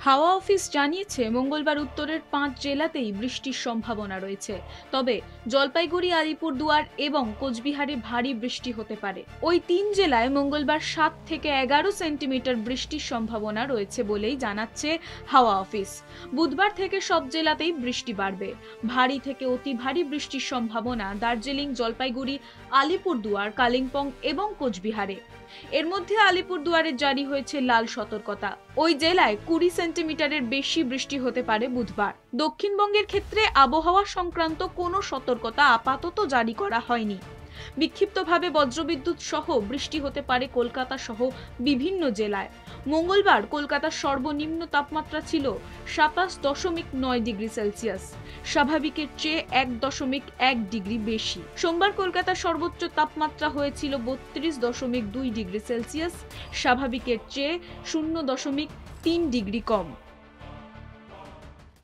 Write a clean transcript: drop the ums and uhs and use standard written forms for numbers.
হাওয়া অফিস জানিয়েছে মঙ্গলবার উত্তরের 5 জেলাতেই বৃষ্টির সম্ভাবনা রয়েছে। তবে জলপাইগুড়ি, আলিপুরদুয়ার এবং কোচবিহারে ভারী বৃষ্টি হতে পারে। ওই 3 জেলায় মঙ্গলবার 7 থেকে 11 সেন্টিমিটার বৃষ্টির সম্ভাবনা রয়েছে বলেই জানাচ্ছে হাওয়া অফিস। বুধবার থেকে সব জেলাতেই বৃষ্টি বাড়বে। ভারী থেকে অতি ভারী বৃষ্টির সম্ভাবনা দার্জিলিং, জলপাইগুড়ি, আলিপুরদুয়ার, কালিম্পং এবং কোচবিহারে। এর মধ্যে আলিপুরদুয়ারে জারি হয়েছে লাল সতর্কতা। ওই জেলায় 20 সেন্টিমিটারের বেশি বৃষ্টি হতে পারে বুধবার। দক্ষিণবঙ্গের ক্ষেত্রে আবহাওয়া সংক্রান্ত কোনো সতর্কতা আপাতত জারি করা হয়নি। বিক্ষিপ্তভাবে বজ্রবিদ্যুৎ সহ বৃষ্টি হতে পারে কলকাতা সহ বিভিন্ন জেলায়। মঙ্গলবার কলকাতার সর্বনিম্ন তাপমাত্রা ছিল 27.9 ডিগ্রি সেলসিয়াস, স্বাভাবিকের চেয়ে 1.1 ডিগ্রি বেশি। সোমবার কলকাতার সর্বোচ্চ তাপমাত্রা হয়েছিল 32.2 ডিগ্রি সেলসিয়াস, স্বাভাবিকের চেয়ে 0.3 ডিগ্রি কম।